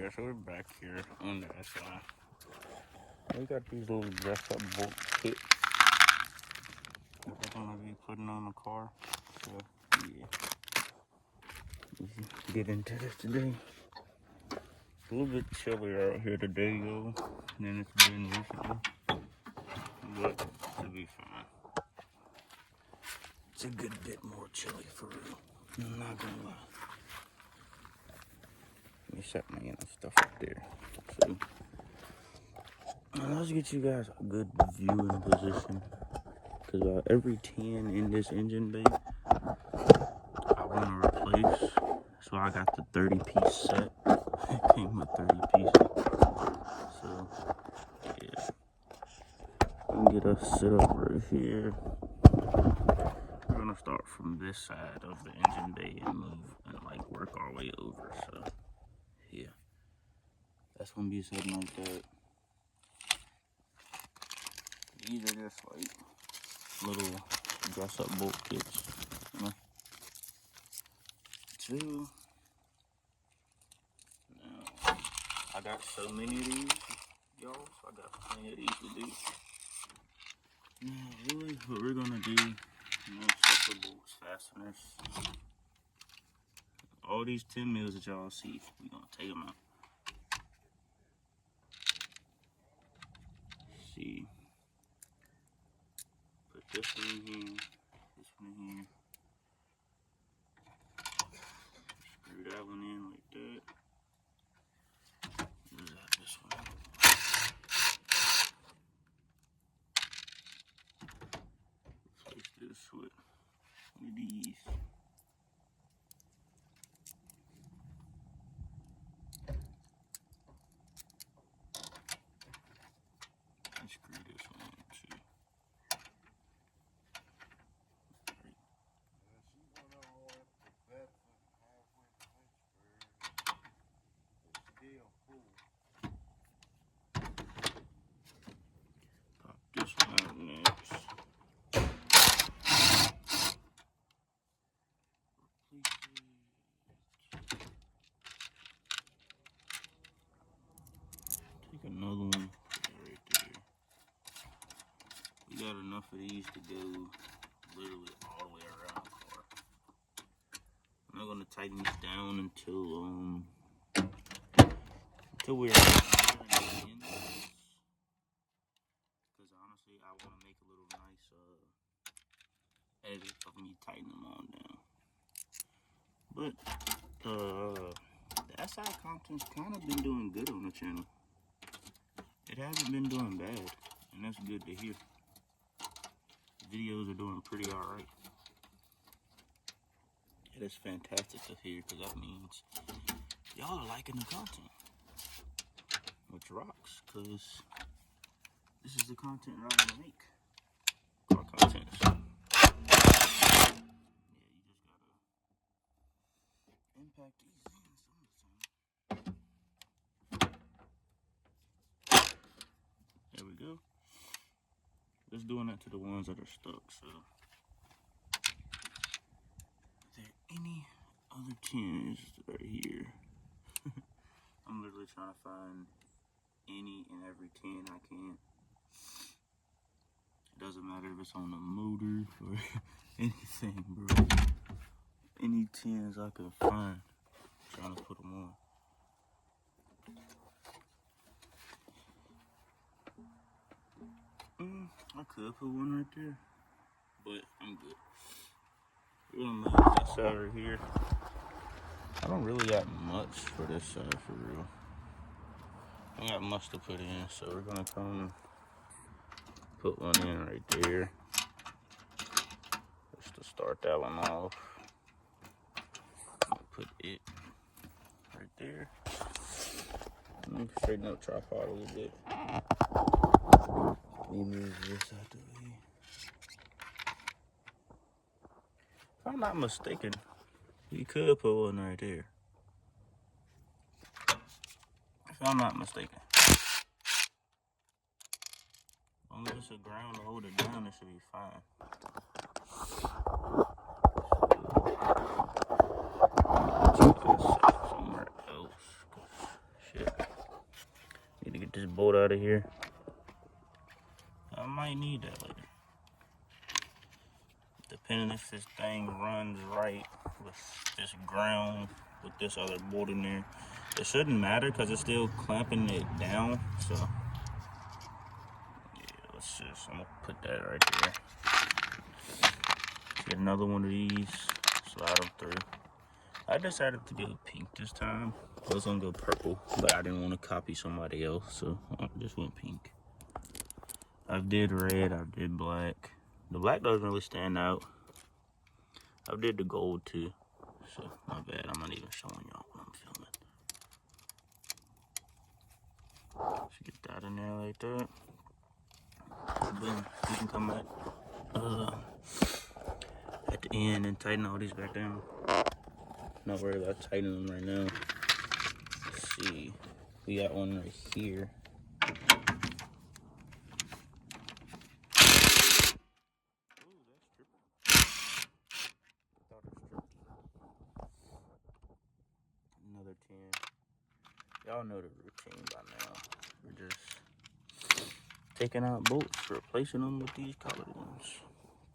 guys, so we're back here on the SI. We got these little dress-up bolt kits that we're gonna be putting on the car. So yeah, let's get into this today. It's a little bit chillier out here today, yo, than it's been recently, but it'll be fine. It's a good bit more chilly for real. I'm not gonna lie. Let me set my stuff up there. So, let's get you guys a good viewing position. Because every tin in this engine bay, I want to replace. So I got the 30-piece set. It came with 30 pieces. So, yeah. We can get us set up right here. We're going to start from this side of the engine bay and move and like work our way over. So, yeah. That's going to be something like that. These are just like little dress-up bolt kits, you know. Two. Now, I got so many of these, y'all. So I got plenty of these to do. Now, really, what we're gonna do, you know, sucker bolts, fasteners, all these 10 mils that y'all see, we're gonna take them out. See. Put this one in here, this one in here. Screw that one in like that. This one. Replace this with these. And screw this one in too. Pop this one out next. Take another one, put it right there. We got enough of these to go literally all the way around the car. I'm not gonna tighten these down until we're in this. Because honestly, I want to make a little nice edit of me tighten them all down. But the SI content's kind of been doing good on the channel. It hasn't been doing bad, and that's good to hear. The videos are doing pretty alright. It is fantastic to hear, because that means y'all are liking the content. Which rocks, because this is the content that I want to make. Car content. So, yeah, you just gotta impact these things some of the time. There we go. Just doing that to the ones that are stuck. So, are there any other tins right here? I'm literally trying to find any and every tin I can. It doesn't matter if it's on the motor or anything, bro. Any tins I can find, I'm trying to put them on. I could put one right there, but I'm good. We're gonna move this side right here. I don't really got much for this side for real. I don't got much to put in, so we're gonna come put one in right there. Just to start that one off. I'll put it right there. Let me straighten up the tripod a little bit. Let me move this out the way. If I'm not mistaken, you could put one right there. If I'm not mistaken. As long as it's a ground to hold it down, it should be fine. Somewhere else. Shit. Get this bolt out of here. I might need that later. Depending if this thing runs right with this ground, with this other bolt in there. It shouldn't matter because it's still clamping it down. So, yeah, I'm gonna put that right there. Get another one of these, slide them through. I decided to go pink this time. I was gonna go purple, but I didn't want to copy somebody else, so I just went pink. I did red, I did black. The black doesn't really stand out. I did the gold too, so my bad. I'm not even showing y'all what I'm filming. Just get that in there like that. Boom. You can come back at the end and tighten all these back down. Not worried about tightening them right now. Let's see. We got one right here. Another 10. Y'all know the routine by now. We're just taking out bolts, replacing them with these colored ones.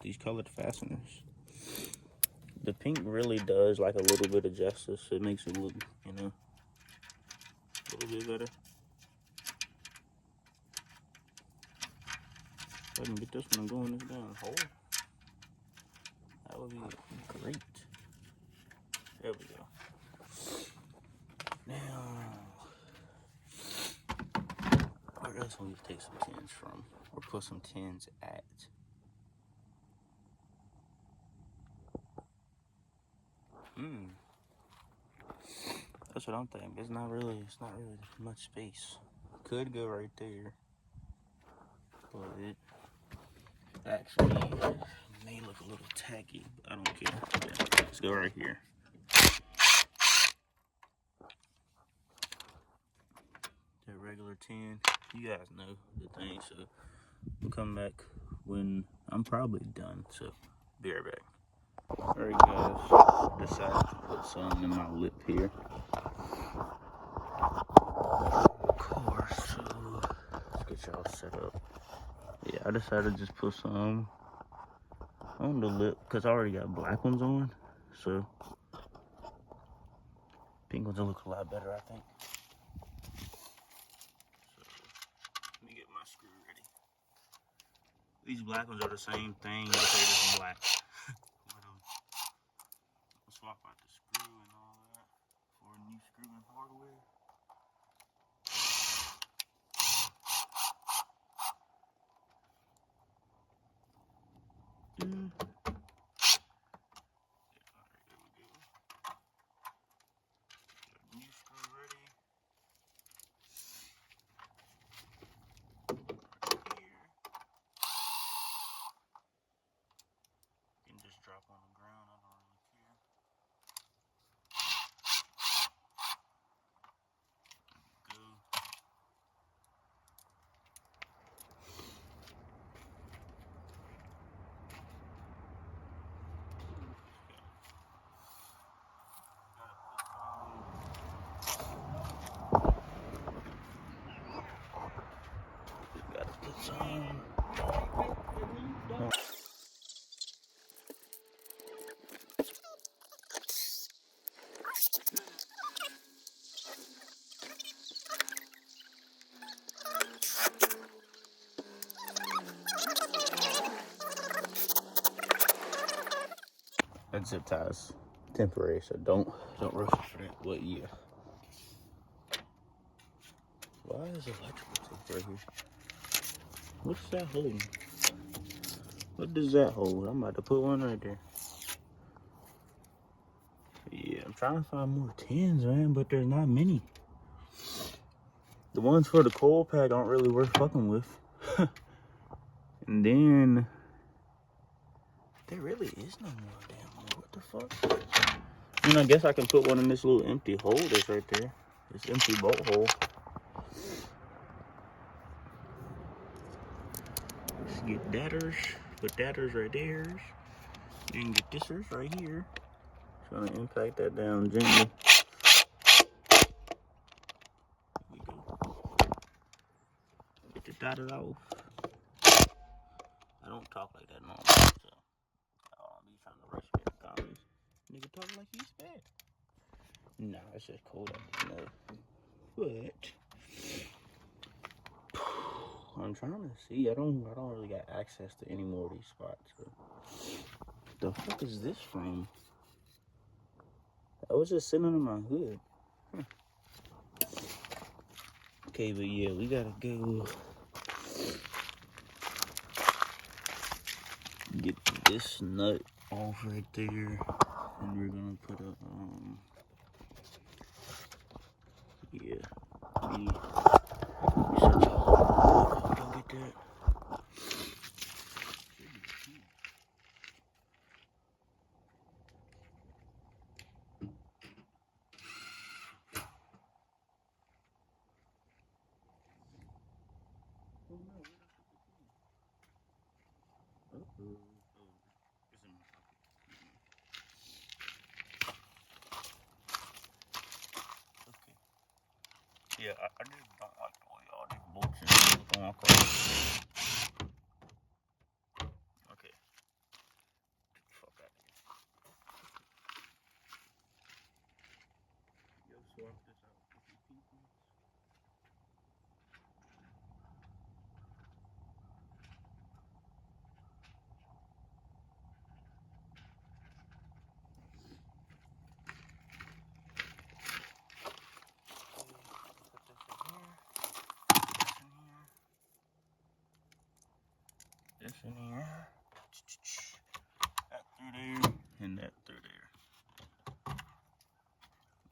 These colored fasteners. The pink really does like a little bit of justice. It makes it look, you know, a little bit better. If I can get this one going this down hole, that would be great. There we go. Now, where else can we take some tins from? Or put some tins at? That's what I'm thinking. It's not really much space. Could go right there. But it actually may look a little tacky, but I don't care. Yeah, let's go right here. That regular 10, you guys know the thing, so we'll come back when I'm probably done, so be right back. Alright guys, decided to put some in my lip here. Of course, so let's get y'all set up. Yeah, I decided to just put some on the lip because I already got black ones on, so pink ones will look a lot better, I think. So let me get my screw ready. These black ones are the same thing, but they're just black. I'll swap out the screw and all that for a new screw and hardware. Drop on the ground, I don't really care. Go. Gotta put some. That zip ties temporary, so don't rush for that. But yeah. Why is electrical tape right here? What's that holding? What does that hold? I'm about to put one right there. Yeah, I'm trying to find more tins, man, but there's not many. The ones for the coil pack aren't really worth fucking with. And then there really is no more damn more. What the fuck? I mean, I guess I can put one in this little empty hole that's right there. This empty bolt hole. Let's get datters. Put datters right there. Then get thisers right here. Trying to impact that down gently. There we go. dotted off. I don't talk like that normally, so I'll be trying to rush me in the comments. Nigga talk like he's fat. Nah, it's just cold out there. But I'm trying to see. I don't really got access to any more of these spots. So. The fuck is this from? I was just sitting under my hood. Okay, but yeah, we gotta go get this nut off right there, and we're gonna put a yeah. We set y'all up. Go get that. Yeah, I just don't like the way all these bolts and stuff going across. Okay. Fuck out of here. Yo, swap this out with your people. This in here. That through there, and that through there.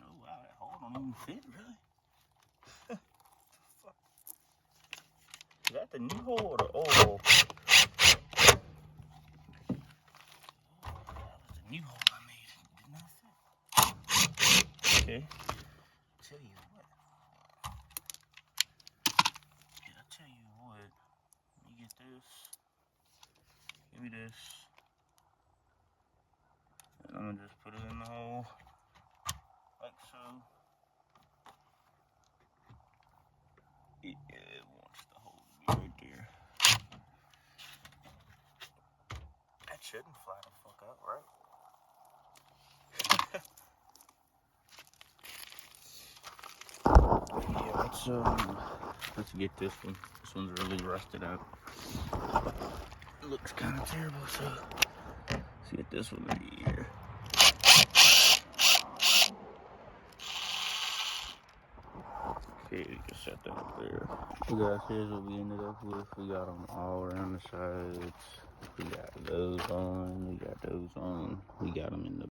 Oh wow, that hole don't even fit, really. Fuck. Is that the new hole or the old hole? Oh, that was the new hole I made. It did not fit. Okay. Tell you what. Yeah, I tell you what. Let me get this. Give me this. And I'm gonna just put it in the hole. Like so. Yeah, it wants the hole to be right there. That shouldn't fly the fuck out, right? Yeah, let's get this one. This one's really rusted out. It looks kind of terrible, so let's get this one right here. Okay, we can set that up there. So guys, here's what we ended up with. We got them all around the sides. We got those on. We got those on. We got them in the